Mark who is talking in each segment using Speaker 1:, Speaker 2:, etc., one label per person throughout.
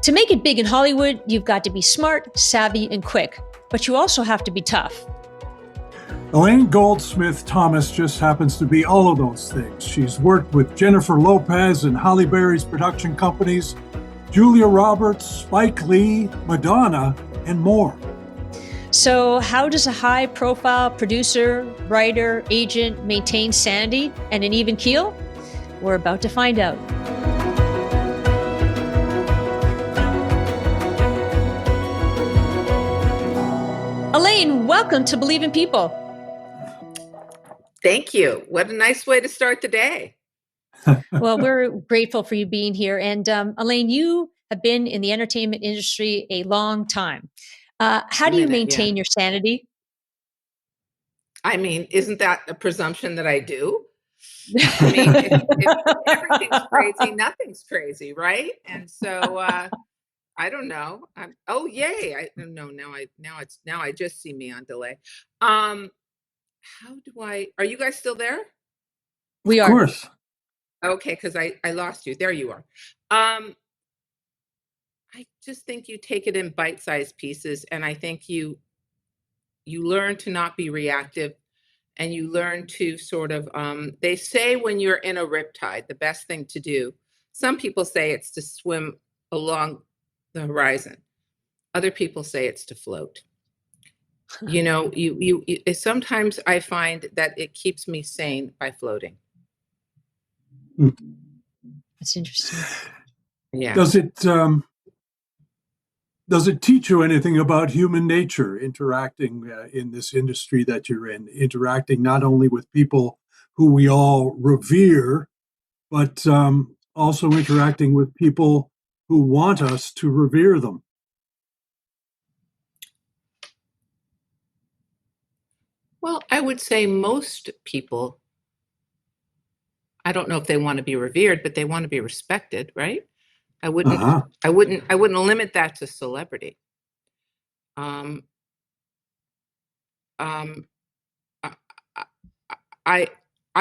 Speaker 1: To make it big in Hollywood, you've got to be smart, savvy, and quick, but you also have to be tough.
Speaker 2: Elaine Goldsmith-Thomas just happens to be all of those things. She's worked with Jennifer Lopez and Halle Berry's production companies, Julia Roberts, Spike Lee, Madonna, and more.
Speaker 1: So how does a high-profile producer, writer, agent maintain sanity and an even keel? We're about to find out. Elaine, welcome to Believe in People.
Speaker 3: Thank you. What a nice way to start the day.
Speaker 1: Well, we're grateful for you being here. And Elaine, you have been in the entertainment industry a long time. How do you maintain your sanity?
Speaker 3: I mean, isn't that a presumption that I do? I mean, if everything's crazy, nothing's crazy, right? And so I don't know. Oh, yay! Now I just see me on delay. How do I? Are you guys still there?
Speaker 1: We are.
Speaker 2: Of course.
Speaker 3: Okay, because I lost you. There you are. I just think you take it in bite-sized pieces, and I think you learn to not be reactive, and you learn to sort of. They say when you're in a riptide, the best thing to do. Some people say it's to swim along the horizon. Other people say it's to float. You know, you sometimes I find that it keeps me sane by floating.
Speaker 1: That's interesting.
Speaker 2: Yeah. Does it teach you anything about human nature, interacting in this industry that you're in, interacting not only with people who we all revere, but also interacting with people who want us to revere them?
Speaker 3: Well, I would say most people, I don't know if they want to be revered, but they want to be respected, right? I wouldn't limit that to celebrity. I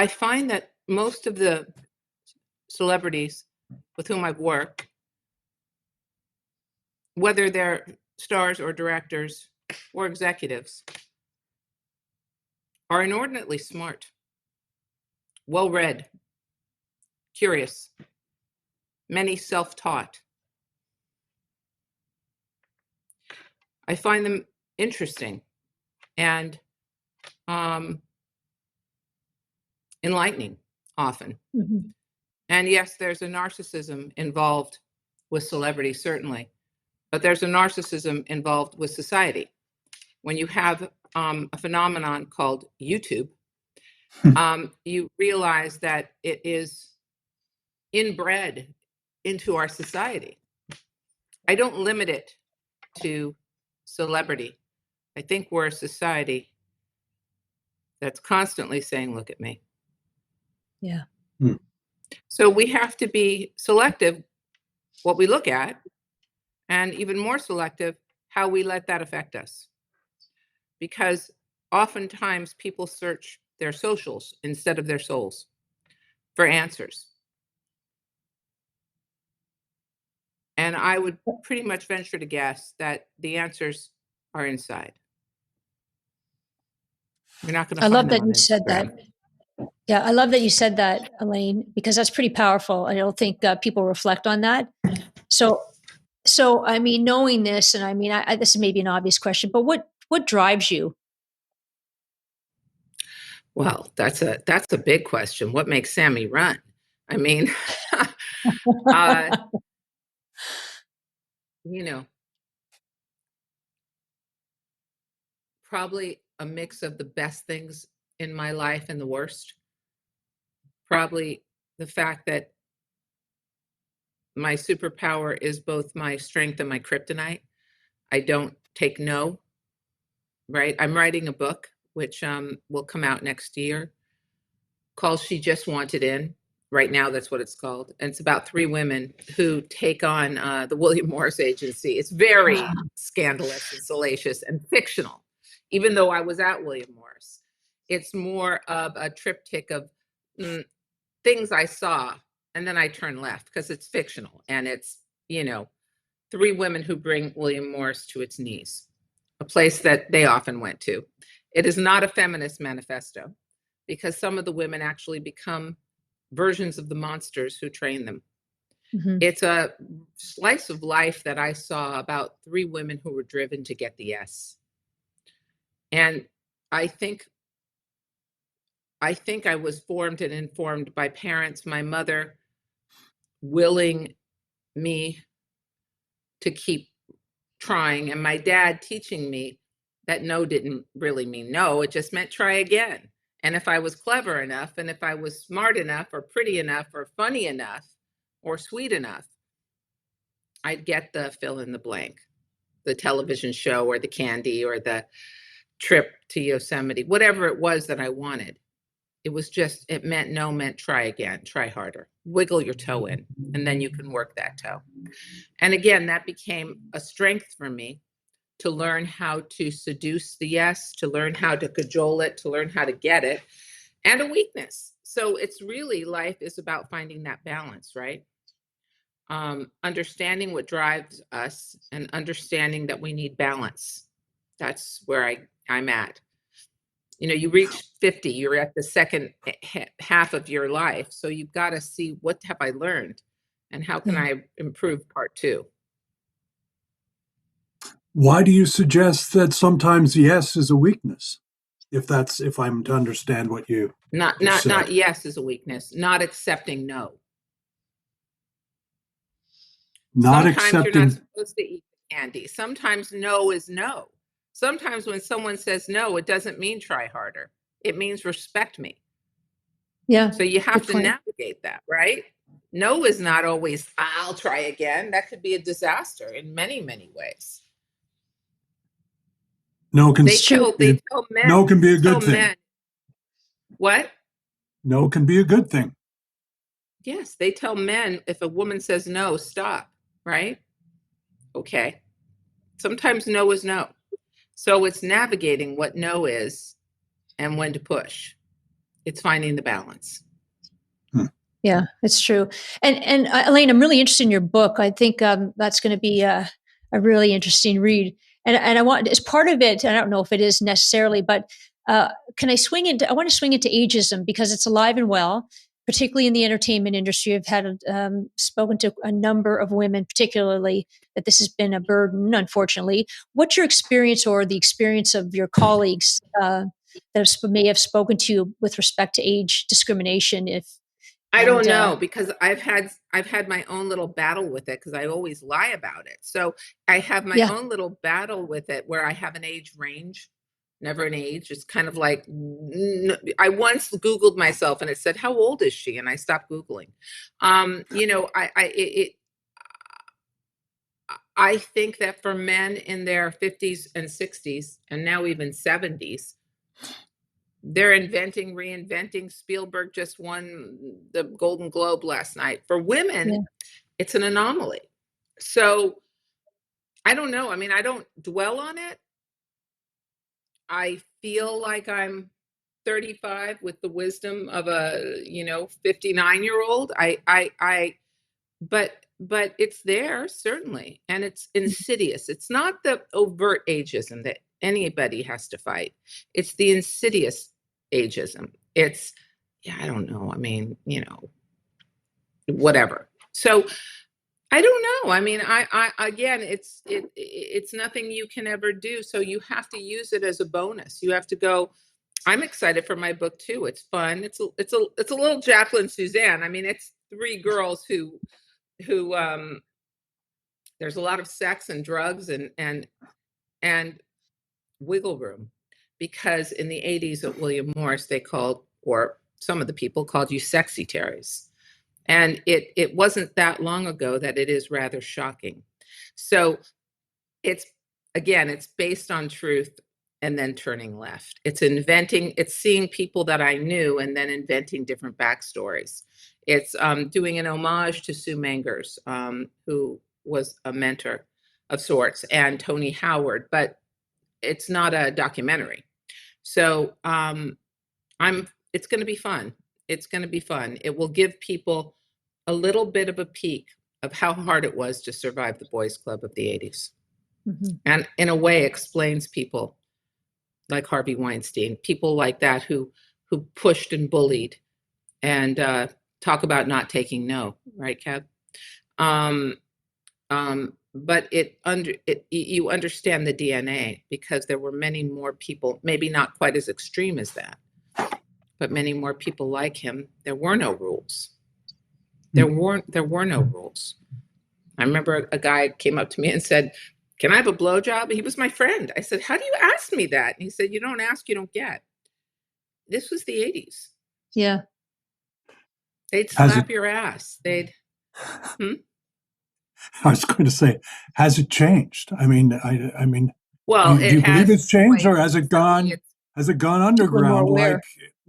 Speaker 3: find that most of the celebrities with whom I've worked, whether they're stars or directors or executives, are inordinately smart, well-read, curious, many self-taught. I find them interesting and enlightening often. Mm-hmm. And yes, there's a narcissism involved with celebrity, certainly, but there's a narcissism involved with society. When you have a phenomenon called YouTube, you realize that it is inbred into our society. I don't limit it to celebrity. I think we're a society that's constantly saying, look at me.
Speaker 1: Yeah.
Speaker 3: So we have to be selective what we look at, and even more selective how we let that affect us. Because oftentimes people search their socials instead of their souls for answers. And I would pretty much venture to guess that the answers are inside. You're not going to.
Speaker 1: I love that you said that. Yeah, I love that you said that, Elaine, because that's pretty powerful. I don't think people reflect on that. So I mean, knowing this, and I mean, this is maybe an obvious question, but what drives you?
Speaker 3: Well, that's a big question. What makes Sammy run? I mean, you know, probably a mix of the best things in my life and the worst. Probably the fact that my superpower is both my strength and my kryptonite. I don't take no, right? I'm writing a book, which will come out next year, called She Just Wanted In. Right now, that's what it's called. And it's about 3 women who take on the William Morris Agency. It's very scandalous and salacious and fictional, even though I was at William Morris. It's more of a triptych of things I saw, and then I turn left because it's fictional and it's, three women who bring William Morris to its knees, a place that they often went to. It is not a feminist manifesto, because some of the women actually become versions of the monsters who train them.
Speaker 1: Mhm.
Speaker 3: It's a slice of life that I saw about three women who were driven to get the yes. And I think I was formed and informed by parents, my mother willing me to keep trying, and my dad teaching me that no didn't really mean no. It just meant try again. And if I was clever enough, and if I was smart enough or pretty enough or funny enough or sweet enough, I'd get the fill in the blank, the television show or the candy or the trip to Yosemite, whatever it was that I wanted. It was just, it meant no, meant try again, try harder, wiggle your toe in, and then you can work that toe. And again, that became a strength for me to learn how to seduce the yes, to learn how to cajole it, to learn how to get it, and a weakness. So it's really, life is about finding that balance, right? Understanding what drives us and understanding that we need balance. That's where I'm at. You know, you reach 50, you're at the second half of your life. So you've got to see, what have I learned and how can I improve part two?
Speaker 2: Why do you suggest that sometimes yes is a weakness? If I'm to understand what you
Speaker 3: Not yes is a weakness, not accepting no. Sometimes you're not supposed to eat the candy. Sometimes no is no. Sometimes when someone says no, it doesn't mean try harder. It means respect me.
Speaker 1: Yeah.
Speaker 3: So you have to navigate that, right? No is not always, I'll try again. That could be a disaster in many, many ways.
Speaker 2: No can
Speaker 3: tell men.
Speaker 2: No can be a good thing.
Speaker 3: What?
Speaker 2: No can be a good thing.
Speaker 3: Yes, they tell men, if a woman says no, stop, right? Okay. Sometimes no is no. So it's navigating what no is and when to push. It's finding the balance.
Speaker 1: Yeah, it's true. And Elaine, I'm really interested in your book. I think that's going to be a really interesting read. And I want, as part of it, I don't know if it is necessarily, but can I swing into? I want to swing into ageism because it's alive and well, particularly in the entertainment industry. I've had spoken to a number of women, particularly, that this has been a burden. Unfortunately, what's your experience or the experience of your colleagues that may have spoken to you with respect to age discrimination?
Speaker 3: I don't know, because I've had my own little battle with it, because I always lie about it. So I have my own little battle with it where I have an age range, never an age. It's kind of like, I once Googled myself and it said, how old is she? And I stopped Googling. You know, I think that for men in their 50s and 60s, and now even 70s, they're reinventing. Spielberg just won the Golden Globe last night. For women, it's an anomaly. So I don't know. I mean, I don't dwell on it. I feel like I'm 35 with the wisdom of a, 59-year-old. But it's there, certainly. And it's insidious. It's not the overt ageism that anybody has to fight. It's the insidious ageism. It's, I don't know. I mean, whatever. So I don't know. I mean, I again, it's nothing you can ever do. So you have to use it as a bonus. You have to go, I'm excited for my book too. It's fun. It's a little Jacqueline Suzanne. I mean, it's three girls who there's a lot of sex and drugs and wiggle room, because in the 80s at William Morris, they called, or some of the people called you sexy Terrys. And it wasn't that long ago that it is rather shocking. So it's based on truth and then turning left. It's seeing people that I knew and then inventing different backstories. It's doing an homage to Sue Mangers, who was a mentor of sorts, and Tony Howard, but it's not a documentary. So it's going to be fun. It's going to be fun. It will give people a little bit of a peek of how hard it was to survive the boys' club of the 80s.
Speaker 1: Mm-hmm.
Speaker 3: And in a way explains people like Harvey Weinstein, people like that who pushed and bullied and talk about not taking no, right, Kev? But you understand the DNA, because there were many more people, maybe not quite as extreme as that, but many more people like him. There were no rules. There were no rules. I remember a guy came up to me and said, "Can I have a blowjob?" He was my friend. I said, "How do you ask me that?" And he said, "You don't ask, you don't get." This was the 80s.
Speaker 1: Yeah.
Speaker 3: They'd slap your ass. They'd.
Speaker 2: I was going to say, has it changed? I mean,
Speaker 3: Well,
Speaker 2: do you believe it's changed, or has it gone underground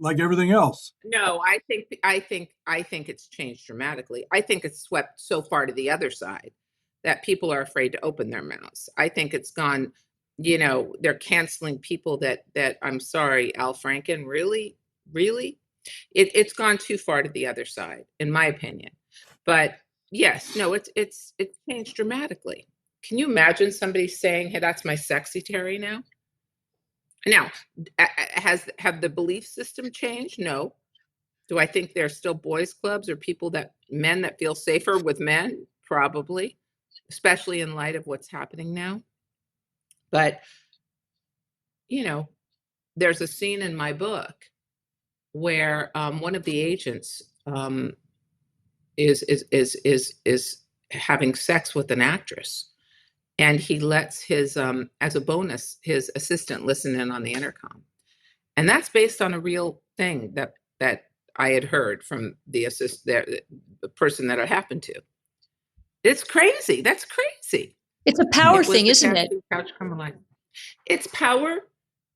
Speaker 2: like everything else?
Speaker 3: No, I think it's changed dramatically. I think it's swept so far to the other side that people are afraid to open their mouths. I think it's gone, they're canceling people that I'm sorry, Al Franken, really? It's gone too far to the other side, in my opinion. But yes, no, it's changed dramatically. Can you imagine somebody saying, "Hey, that's my sexy Terry now"? Now, have the belief system changed? No. Do I think there's still boys' clubs or men that feel safer with men? Probably, especially in light of what's happening now. But, there's a scene in my book where one of the agents is having sex with an actress. And he lets his, as a bonus, his assistant listen in on the intercom. And that's based on a real thing that I had heard from the person that it happened to. It's crazy. That's crazy.
Speaker 1: It's a power thing, isn't it?
Speaker 3: It's power.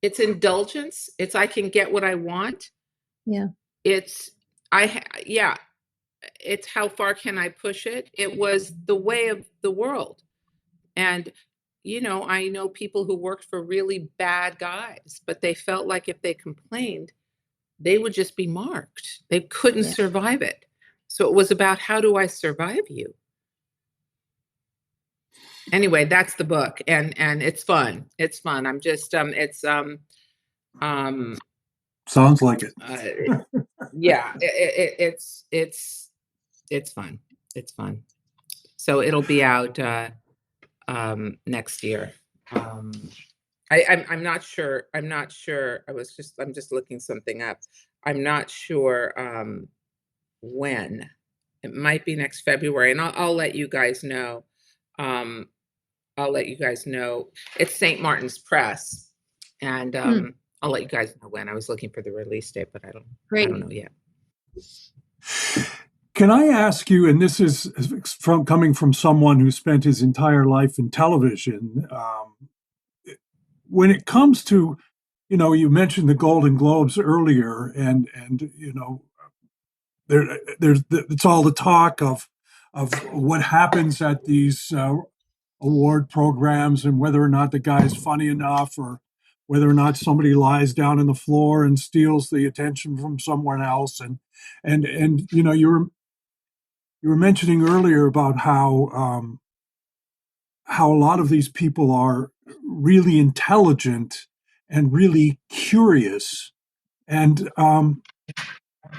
Speaker 3: It's indulgence. It's I can get what I want.
Speaker 1: Yeah.
Speaker 3: It's how far can I push it? It was the way of the world. And, I know people who worked for really bad guys, but they felt like if they complained, they would just be marked. They couldn't survive it. So it was about, how do I survive you? Anyway, that's the book. And it's fun. It's fun. I'm just, sounds
Speaker 2: like it.
Speaker 3: Yeah, it's fun. It's fun. So it'll be out, next year. I'm not sure. I'm just looking something up. I'm not sure when. It might be next February, and I'll let you guys know. I'll let you guys know. It's St. Martin's Press, and I'll let you guys know when. I was looking for the release date, but I don't know yet.
Speaker 2: Can I ask you, and this is coming from someone who spent his entire life in television, when it comes to, you mentioned the Golden Globes earlier, and it's all the talk of what happens at these award programs, and whether or not the guy's funny enough, or whether or not somebody lies down on the floor and steals the attention from someone else, and you were mentioning earlier about how a lot of these people are really intelligent and really curious, and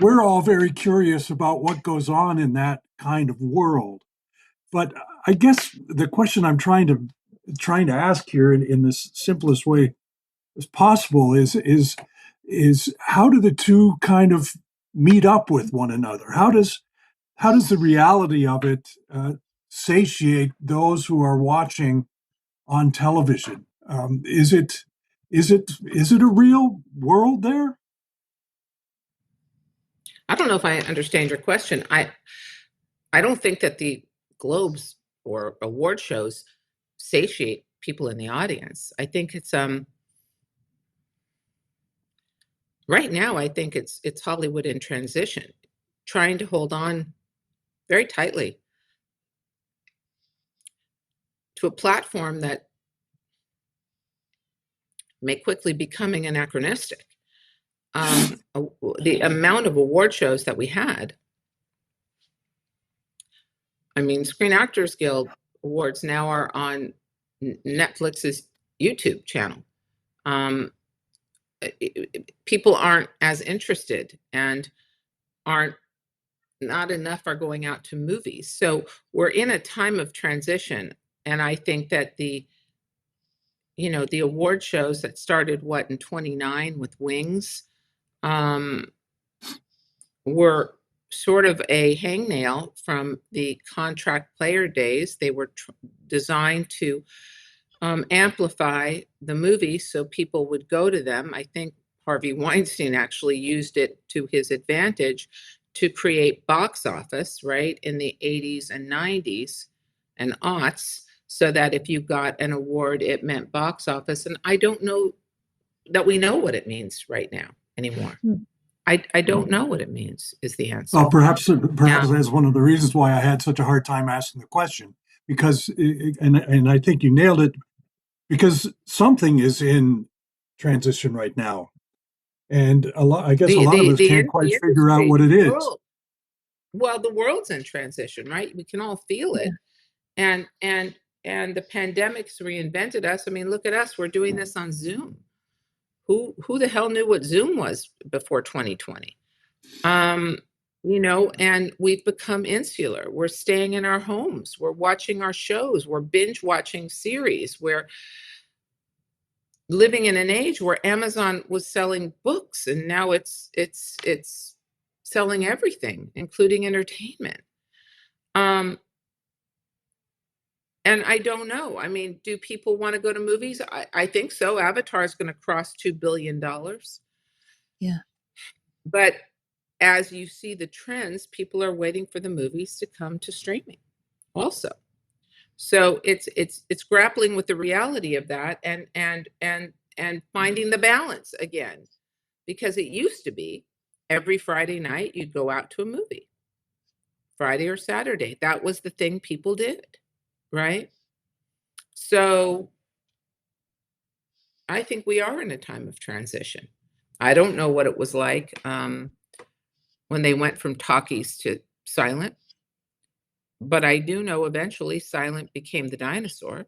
Speaker 2: we're all very curious about what goes on in that kind of world. But I guess the question I'm trying to ask here in this simplest way as possible is how do the two kind of meet up with one another? How does the reality of it satiate those who are watching on television? Is it a real world there?
Speaker 3: I don't know if I understand your question. I don't think that the Globes or award shows satiate people in the audience. I think it's right now, I think it's Hollywood in transition, trying to hold on very tightly to a platform that may quickly becoming anachronistic. The amount of award shows that we had I mean, Screen Actors Guild Awards now are on Netflix's YouTube channel. People aren't as interested, and not enough are going out to movies. So we're in a time of transition. And I think that the award shows that started in 29 with Wings, were sort of a hangnail from the contract player days. They were designed to amplify the movies so people would go to them. I think Harvey Weinstein actually used it to his advantage to create box office, right, in the 80s and 90s and aughts, so that if you got an award, it meant box office. And I don't know that we know what it means right now anymore. I don't know what it means is the answer.
Speaker 2: Well, perhaps that's one of the reasons why I had such a hard time asking the question, because, and I think you nailed it, because something is in transition right now. And I guess a lot of us can't quite figure out what it is.
Speaker 3: Well, the world's in transition, right? We can all feel it. And the pandemic's reinvented us. I mean, look at us. We're doing this on Zoom. Who the hell knew what Zoom was before 2020? And we've become insular. We're staying in our homes. We're watching our shows. We're binge watching series. We're living in an age where Amazon was selling books, and now it's selling everything, including entertainment. And I don't know. I mean, do people want to go to movies? I think so. Avatar is going to cross $2 billion.
Speaker 1: Yeah.
Speaker 3: But as you see the trends, people are waiting for the movies to come to streaming also. So it's grappling with the reality of that and finding the balance again, because it used to be every Friday night you'd go out to a movie, Friday or Saturday. That was the thing people did, right? So I think we are in a time of transition. I don't know what it was like when they went from talkies to silent. But I do know eventually silent became the dinosaur.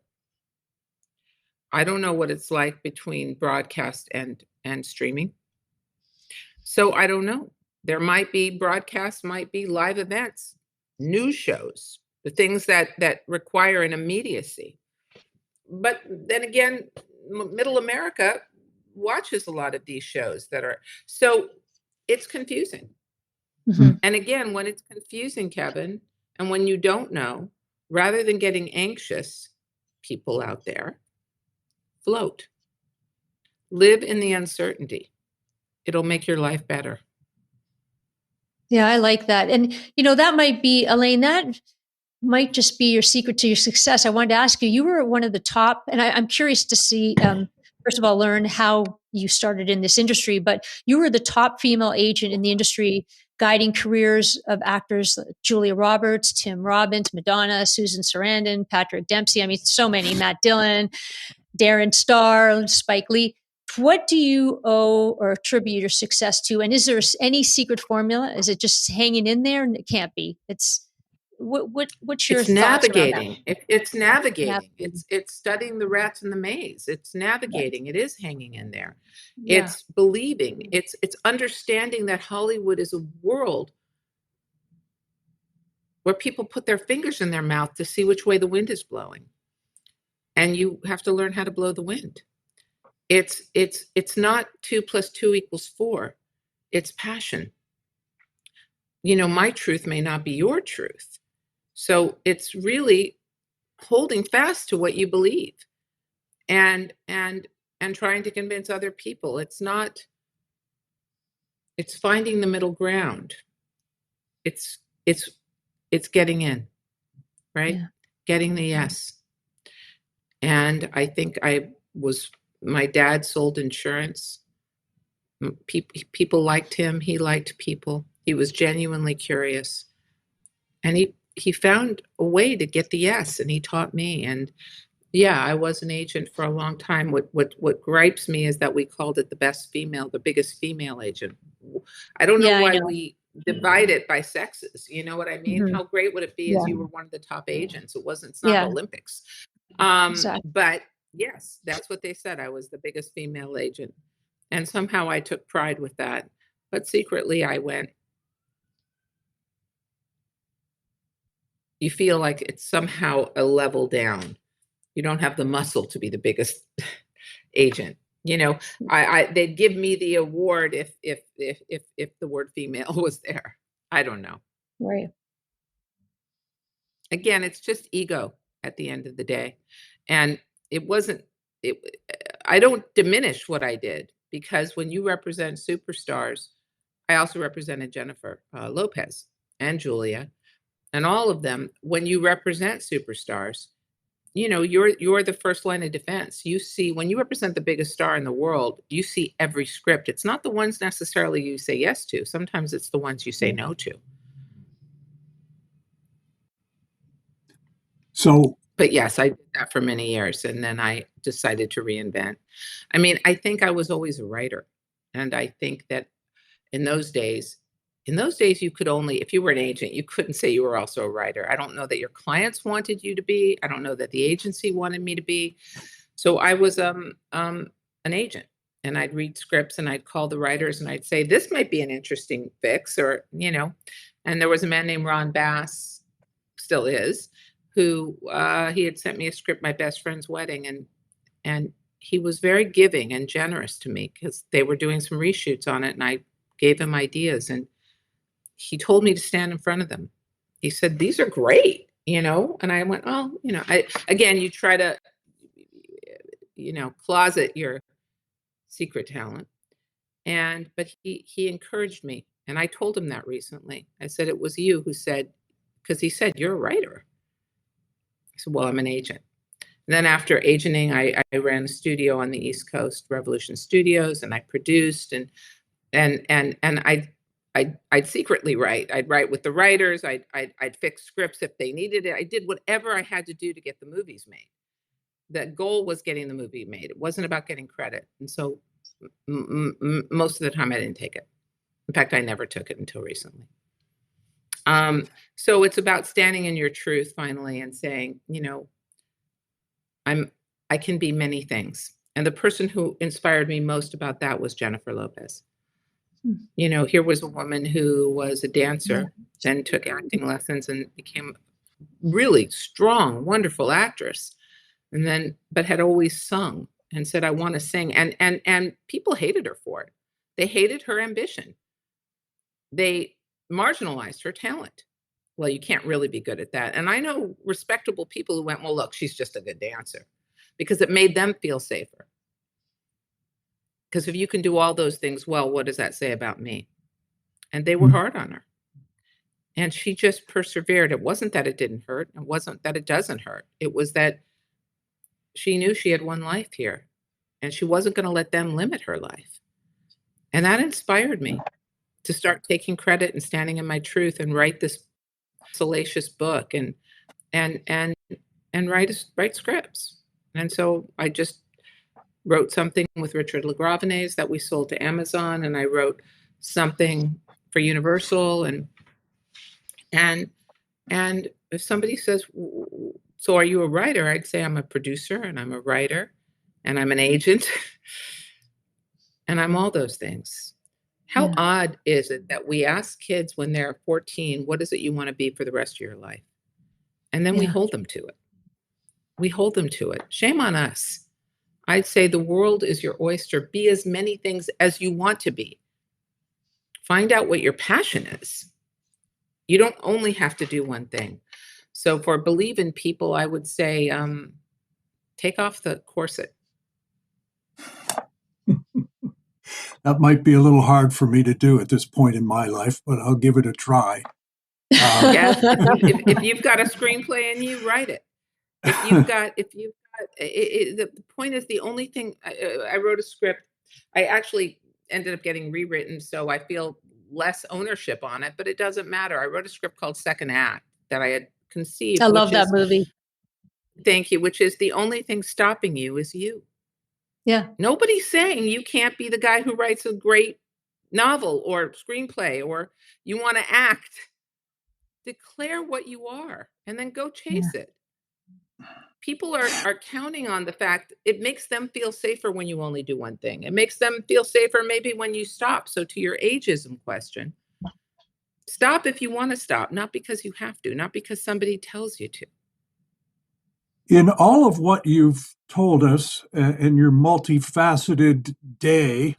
Speaker 3: I don't know what it's like between broadcast and streaming. So I don't know. There might be broadcasts, might be live events, news shows, the things that require an immediacy. But then again, middle America watches a lot of these shows so it's confusing.
Speaker 1: Mm-hmm.
Speaker 3: And again, when it's confusing, Kevin, and when you don't know, rather than getting anxious, people out there, float. Live in the uncertainty. It'll make your life better.
Speaker 1: Yeah, I like that. And, that might be, Elaine, that might just be your secret to your success. I wanted to ask you, you were one of the top, and I'm curious to see, first of all, learn how you started in this industry, but you were the top female agent in the industry, guiding careers of actors Julia Roberts, Tim Robbins, Madonna, Susan Sarandon, Patrick Dempsey. I mean, so many, Matt Dillon, Darren Star, Spike Lee. What do you owe or attribute your success to? And is there any secret formula? Is it just hanging in there? It can't be. What's your
Speaker 3: It's
Speaker 1: thoughts
Speaker 3: navigating.
Speaker 1: around that?
Speaker 3: It's navigating. It's studying the rats in the maze. It's navigating. It is hanging in there.
Speaker 1: Yeah.
Speaker 3: It's believing. It's understanding that Hollywood is a world where people put their fingers in their mouth to see which way the wind is blowing. And you have to learn how to blow the wind. It's not 2 + 2 = 4. It's passion. My truth may not be your truth. So it's really holding fast to what you believe and trying to convince other people. It's finding the middle ground. It's getting in, right?
Speaker 1: Yeah.
Speaker 3: Getting the yes. And I think my dad sold insurance. People liked him. He liked people. He was genuinely curious. And he found a way to get the yes, and he taught me. And yeah, I was an agent for a long time. What gripes me is that we called it the biggest female agent. I don't know why divide it by sexes. You know what I mean?
Speaker 1: Mhm.
Speaker 3: How great would it be
Speaker 1: Yeah.
Speaker 3: as you were one of the top agents? It's not
Speaker 1: Yeah.
Speaker 3: Olympics.
Speaker 1: Exactly.
Speaker 3: But yes, that's what they said. I was the biggest female agent. And somehow I took pride with that. But secretly I went, you feel like it's somehow a level down. You don't have the muscle to be the biggest agent. You know, they'd give me the award if the word female was there. I don't know.
Speaker 1: Right.
Speaker 3: Again, it's just ego at the end of the day. And it wasn't it I don't diminish what I did, because when you represent superstars, I also represented Jennifer Lopez and Julia and all of them. When you represent superstars, you know, you're the first line of defense. You see, when you represent the biggest star in the world, you see every script. It's not the ones necessarily you say yes to. Sometimes it's the ones you say no to.
Speaker 2: So,
Speaker 3: But yes, I did that for many years, and then I decided to reinvent. I mean, I think I was always a writer, and I think that in those days you could only, if you were an agent, you couldn't say you were also a writer. I don't know that your clients wanted you to be. I don't know that the agency wanted me to be. So I was an agent, and I'd read scripts and I'd call the writers and I'd say, this might be an interesting fix, or, you know. And there was a man named Ron Bass, still is, who he had sent me a script, My Best Friend's Wedding, and he was very giving and generous to me because they were doing some reshoots on it, and I gave him ideas, and he told me to stand in front of them. He said, these are great, you know. And I went, oh, you know, again, you try to, you know, closet your secret talent. But he encouraged me, and I told him that recently. I said, it was you who said, because he said, you're a writer. I said, well, I'm an agent. And then after agenting, I ran a studio on the East Coast, Revolution Studios, and I produced, and I'd secretly write. I'd write with the writers. I'd fix scripts if they needed it. I did whatever I had to do to get the movies made. The goal was getting the movie made. It wasn't about getting credit. And so most of the time I didn't take it. In fact, I never took it until recently. So it's about standing in your truth finally and saying, you know, I can be many things. And the person who inspired me most about that was Jennifer Lopez. You know, here was a woman who was a dancer, then took acting lessons and became really strong, wonderful actress. And then, but had always sung and said, I want to sing. And people hated her for it. They hated her ambition. They marginalized her talent. Well, you can't really be good at that. And I know respectable people who went, well, look, she's just a good dancer, because it made them feel safer. Because if you can do all those things well, what does that say about me? And they were hard on her. And she just persevered. It wasn't that it didn't hurt. It wasn't that it doesn't hurt. It was that she knew she had one life here, and she wasn't going to let them limit her life. And that inspired me to start taking credit and standing in my truth and write this salacious book and write scripts. And so I just wrote something with Richard LaGravenese that we sold to Amazon, and I wrote something for Universal, and if somebody says, so are you a writer? I'd say I'm a producer, and I'm a writer, and I'm an agent, and I'm all those things. How odd is it that we ask kids when they're 14, what is it you want to be for the rest of your life? And then we hold them to it. We hold them to it. Shame on us. I'd say the world is your oyster. Be as many things as you want to be. Find out what your passion is. You don't only have to do one thing. So for believe in people, I would say, take off the corset.
Speaker 2: That might be a little hard for me to do at this point in my life, but I'll give it a try.
Speaker 3: Yes, if you've got a screenplay and you write it. The point is, the only thing, I wrote a script. I actually ended up getting rewritten, so I feel less ownership on it, but it doesn't matter. I wrote a script called Second Act that I had conceived.
Speaker 1: I love that movie.
Speaker 3: Thank you. Which is, the only thing stopping you is you.
Speaker 1: Yeah.
Speaker 3: Nobody's saying you can't be the guy who writes a great novel or screenplay, or you want to act, declare what you are and then go chase it. People are counting on the fact it makes them feel safer when you only do one thing. It makes them feel safer maybe when you stop. So to your ageism question, stop if you want to stop, not because you have to, not because somebody tells you to.
Speaker 2: In all of what you've told us and your multifaceted day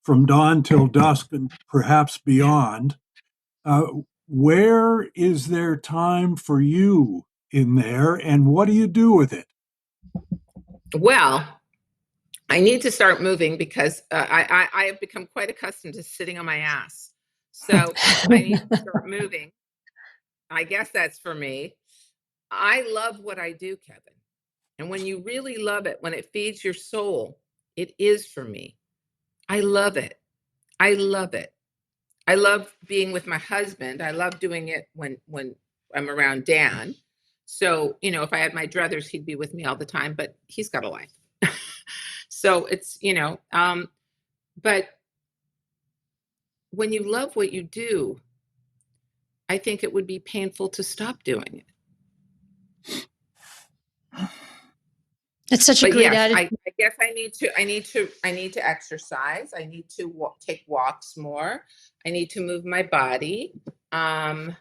Speaker 2: from dawn till dusk and perhaps beyond, where is there time for you in there, and what do you do with it?
Speaker 3: Well, I need to start moving because I have become quite accustomed to sitting on my ass. So I need to start moving. I guess that's for me. I love what I do, Kevin. And when you really love it, when it feeds your soul, it is for me. I love it. I love it. I love being with my husband. I love doing it when I'm around Dan. So, you know, if I had my druthers, he'd be with me all the time, but he's got a life. So it's, you know, but when you love what you do, I think it would be painful to stop doing it.
Speaker 1: It's such a great attitude.
Speaker 3: I guess I need to exercise. I need to take walks more. I need to move my body.
Speaker 1: And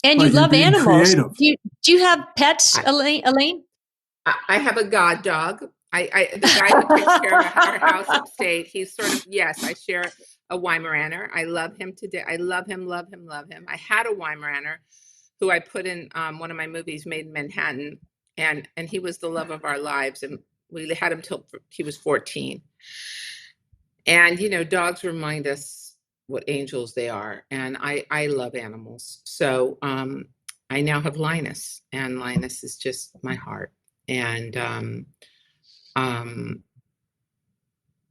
Speaker 1: you love animals. Do you have pets, Elaine?
Speaker 3: I have a god dog. The guy who takes care of our house upstate, he's sort of, yes, I share a Weimaraner. I love him today. I love him, love him, love him. I had a Weimaraner who I put in one of my movies, Made in Manhattan, and he was the love of our lives. And we had him till he was 14. And, you know, dogs remind us what angels they are. And I love animals. So I now have Linus, and Linus is just my heart. And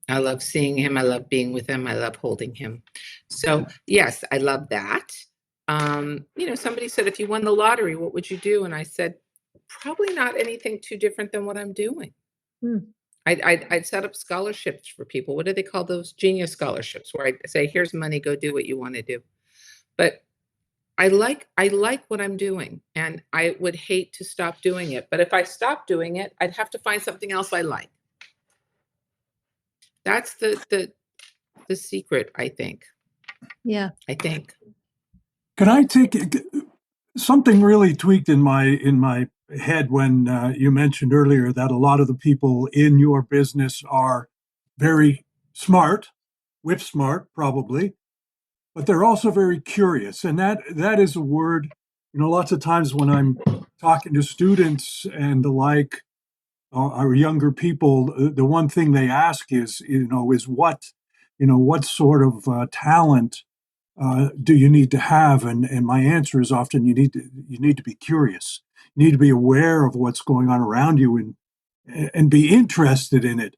Speaker 3: I love seeing him. I love being with him. I love holding him. So yes, I love that. You know, somebody said, if you won the lottery, what would you do? And I said, probably not anything too different than what I'm doing. I'd set up scholarships for people. What do they call those? Genius scholarships, where I say, here's money, go do what you want to do. But I like what I'm doing, and I would hate to stop doing it. But if I stop doing it, I'd have to find something else I like. That's the secret, I think.
Speaker 1: Yeah.
Speaker 3: I think.
Speaker 2: Can I take something really tweaked in my head when you mentioned earlier that a lot of the people in your business are very smart, whip smart probably, but they're also very curious. And that is a word, you know, lots of times when I'm talking to students and the like, our younger people, the one thing they ask is what sort of talent do you need to have? And my answer is often you need to be curious. You need to be aware of what's going on around you and be interested in it.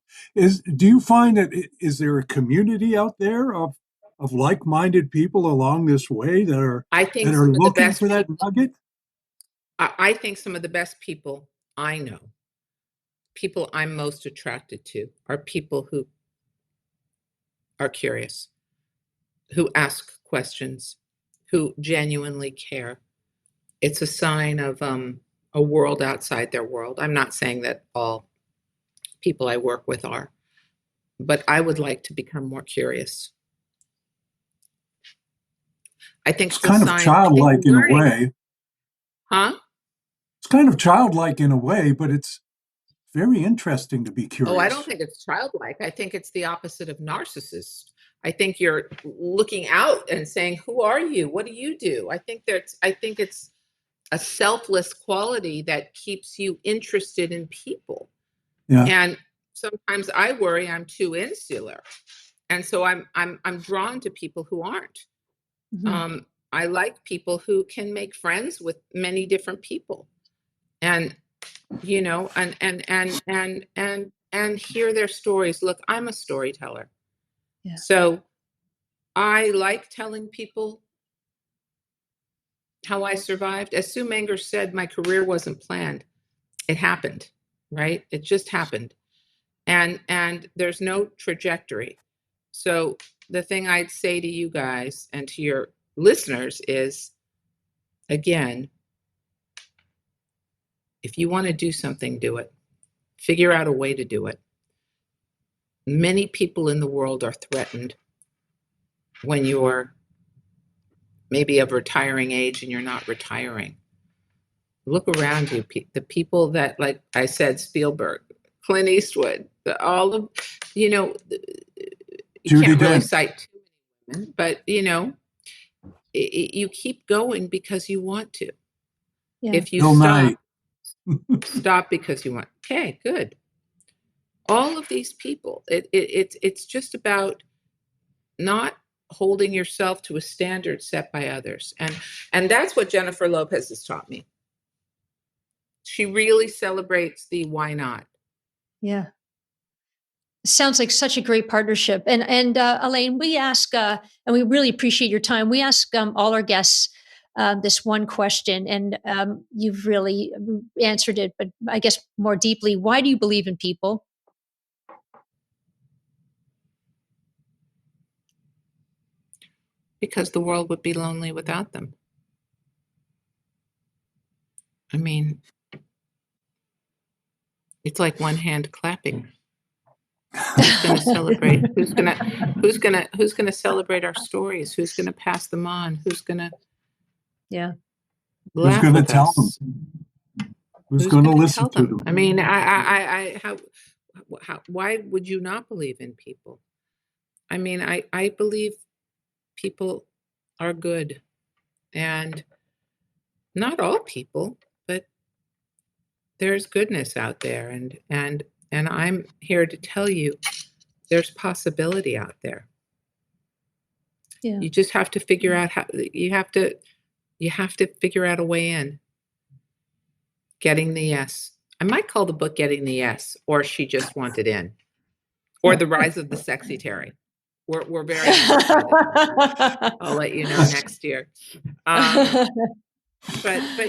Speaker 2: Do you find that is there a community out there of like-minded people along this way that are looking for that nugget?
Speaker 3: I think some of the best people I know, people I'm most attracted to, are people who are curious, who ask questions, who genuinely care. It's a sign of a world outside their world. I'm not saying that all people I work with are, but I would like to become more curious. I think
Speaker 2: it's kind of childlike in a way.
Speaker 3: Huh?
Speaker 2: It's kind of childlike in a way, but it's very interesting to be curious.
Speaker 3: Oh, I don't think it's childlike. I think it's the opposite of narcissist. I think you're looking out and saying, who are you? What do you do? I think it's a selfless quality that keeps you interested in people.
Speaker 2: Yeah.
Speaker 3: And sometimes I worry I'm too insular. And so I'm drawn to people who aren't. Mm-hmm. I like people who can make friends with many different people. And you know, and hear their stories. Look, I'm a storyteller. Yeah. So I like telling people how I survived. As Sue Menger said, my career wasn't planned. It happened, right? It just happened. and there's no trajectory. So the thing I'd say to you guys and to your listeners is, again, if you want to do something, do it. Figure out a way to do it. Many people in the world are threatened when you're maybe of retiring age and you're not retiring. Look around you, the people that, like I said, Spielberg, Clint Eastwood, all of, you
Speaker 2: Judi
Speaker 3: can't really
Speaker 2: Dench.
Speaker 3: cite too many women, but you keep going because you want to.
Speaker 1: Yeah.
Speaker 3: If you
Speaker 2: Bill Nye.
Speaker 3: stop because you want. Okay, good. All of these people, it's just about not holding yourself to a standard set by others, and that's what Jennifer Lopez has taught me. She really celebrates the why not.
Speaker 1: Yeah. Sounds like such a great partnership. And Elaine, we ask, and we really appreciate your time. We ask all our guests this one question, and you've really answered it, but I guess more deeply, why do you believe in people?
Speaker 3: Because the world would be lonely without them. I mean, it's like one hand clapping. Who's going to celebrate? Who's going to celebrate our stories? Who's going to pass them on? Who's going to
Speaker 2: Who's going to tell them? Who's going to listen to them?
Speaker 3: I mean, why would you not believe in people? I mean, I believe people are good, and not all people, but there's goodness out there, and I'm here to tell you there's possibility out there.
Speaker 1: Yeah.
Speaker 3: You just have to figure out how. You have to figure out a way in. Getting the yes. I might call the book Getting the Yes, or She Just Wanted In, or The Rise of the Sexy Terry. We're very excited. I'll let you know next year. But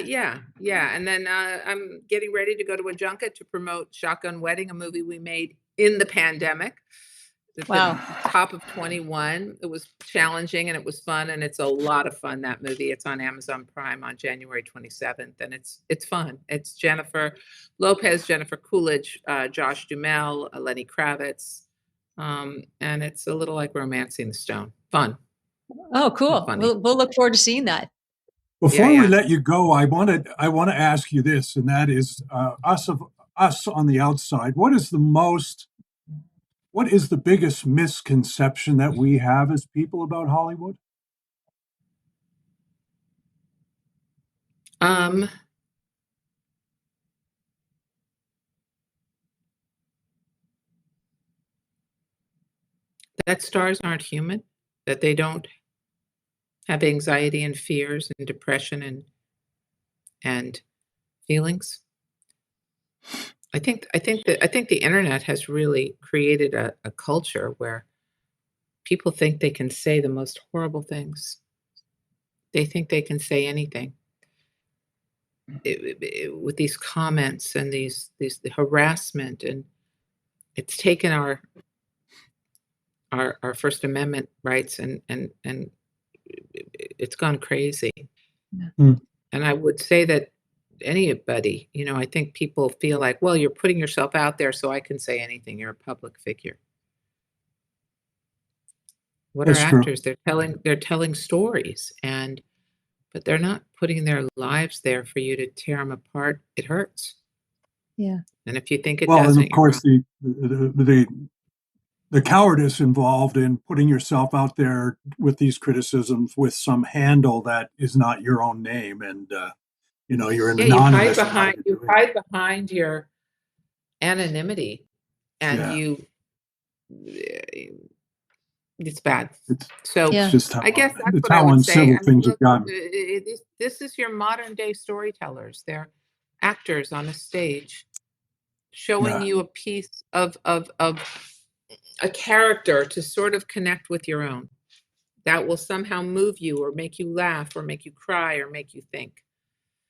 Speaker 3: yeah. And then I'm getting ready to go to a junket to promote Shotgun Wedding, a movie we made in the pandemic.
Speaker 1: Wow.
Speaker 3: The top of 21. It was challenging and it was fun, and it's a lot of fun, that movie. It's on Amazon Prime on January 27th, and it's fun. It's Jennifer Lopez, Jennifer Coolidge, Josh Duhamel, Lenny Kravitz, and it's a little like Romancing the Stone. Fun.
Speaker 1: Oh, cool. We'll look forward to seeing that.
Speaker 2: Before we let you go, I want to ask you this, and that is us on the outside. What is the biggest misconception that we have as people about Hollywood?
Speaker 3: That stars aren't human, that they don't have anxiety and fears and depression and feelings. I think the internet has really created a culture where people think they can say the most horrible things. They think they can say anything. With these comments and these the harassment, and it's taken our First Amendment rights and it's gone crazy.
Speaker 2: Yeah.
Speaker 3: And I would say that anybody, I think people feel like, well, you're putting yourself out there, so I can say anything. You're a public figure. What
Speaker 2: That's
Speaker 3: are actors?
Speaker 2: true.
Speaker 3: They're telling stories, but they're not putting their lives there for you to tear them apart. It hurts.
Speaker 1: Yeah.
Speaker 3: And if you think it
Speaker 2: doesn't,
Speaker 3: and
Speaker 2: of course, the cowardice involved in putting yourself out there with these criticisms with some handle that is not your own name, and you're an anonymous.
Speaker 3: You hide behind your anonymity, and it's bad.
Speaker 2: It's just how,
Speaker 3: I guess that's
Speaker 2: it's
Speaker 3: what I
Speaker 2: how
Speaker 3: would say.
Speaker 2: uncivil things have gotten.
Speaker 3: This is your modern day storytellers. They're actors on a stage, showing you a piece of a character to sort of connect with your own. That will somehow move you or make you laugh or make you cry or make you think.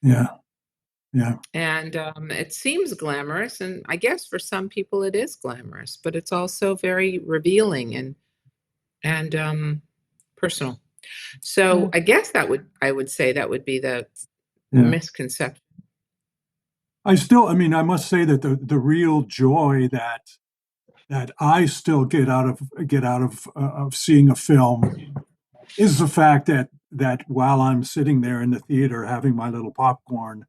Speaker 2: Yeah. Yeah.
Speaker 3: And it seems glamorous, and I guess for some people it is glamorous, but it's also very revealing and personal. So I guess I would say that would be the misconception.
Speaker 2: I must say that the real joy that I still get out of seeing a film is the fact that while I'm sitting there in the theater having my little popcorn,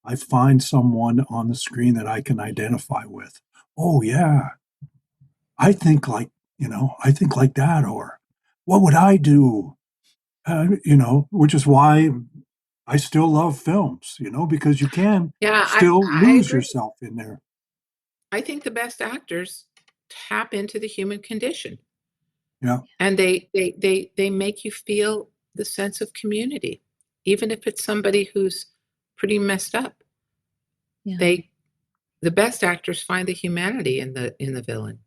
Speaker 2: I find someone on the screen that I can identify with. Oh yeah, I think like that, or what would I do? Which is why I still love films, because you can still lose yourself in there.
Speaker 3: I think the best actors tap into the human condition.
Speaker 2: Yeah.
Speaker 3: And they make you feel the sense of community, even if it's somebody who's pretty messed up.
Speaker 1: Yeah.
Speaker 3: The best actors find the humanity in the villain.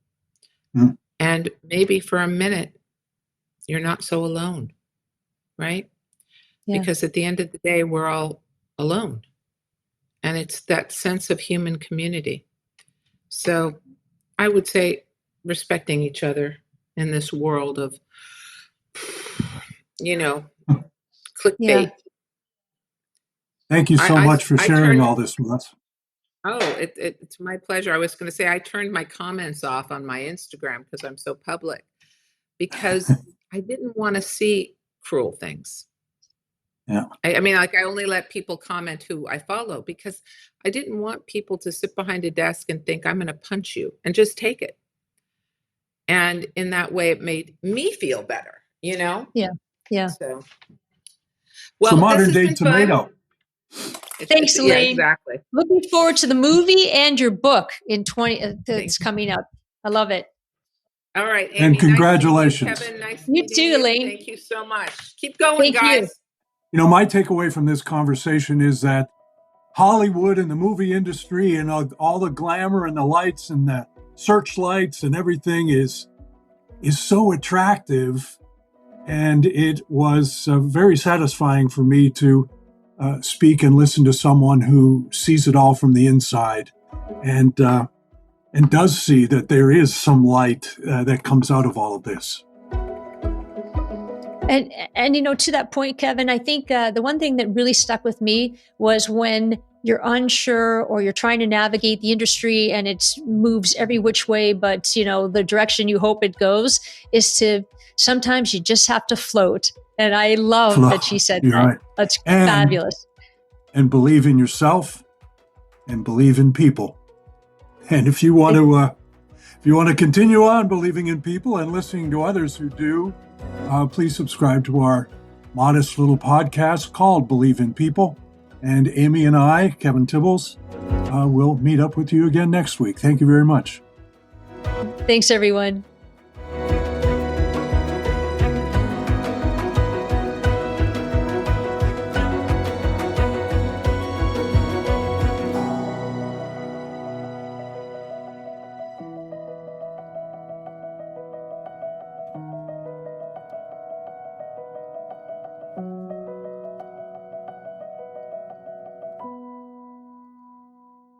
Speaker 2: Mm.
Speaker 3: And maybe for a minute you're not so alone, right?
Speaker 1: Yeah.
Speaker 3: Because at the end of the day, we're all alone. And it's that sense of human community. So I would say respecting each other in this world of, clickbait.
Speaker 1: Yeah.
Speaker 2: Thank you so much for sharing all this with us.
Speaker 3: Oh, it's my pleasure. I was going to say I turned my comments off on my Instagram because I'm so public, because I didn't want to see cruel things.
Speaker 2: Yeah.
Speaker 3: I mean, like, I only let people comment who I follow, because I didn't want people to sit behind a desk and think I'm going to punch you and just take it. And in that way, it made me feel better,
Speaker 1: Yeah. Yeah.
Speaker 3: So,
Speaker 2: well, modern day tomato.
Speaker 1: Thanks, Elaine.
Speaker 3: Yeah, exactly.
Speaker 1: Looking forward to the movie and your book that's coming out. I love it.
Speaker 3: All right, Amy,
Speaker 2: and congratulations.
Speaker 3: Nice to meet you, Kevin. Nice
Speaker 1: you too, Elaine.
Speaker 3: Thank you so much. Keep going, guys.
Speaker 2: My takeaway from this conversation is that Hollywood and the movie industry and all the glamour and the lights and the searchlights and everything is so attractive. And it was very satisfying for me to speak and listen to someone who sees it all from the inside and does see that there is some light that comes out of all of this.
Speaker 1: And to that point, Kevin, I think the one thing that really stuck with me was when you're unsure or you're trying to navigate the industry and it moves every which way, but the direction you hope it goes, is to sometimes you just have to float. And I love that she said that.
Speaker 2: Right.
Speaker 1: That's fabulous.
Speaker 2: And believe in yourself and believe in people. And if you want to continue on believing in people and listening to others who do, please subscribe to our modest little podcast called Believe in People. And Amy and I, Kevin Tibbles, will meet up with you again next week. Thank you very much.
Speaker 1: Thanks, everyone.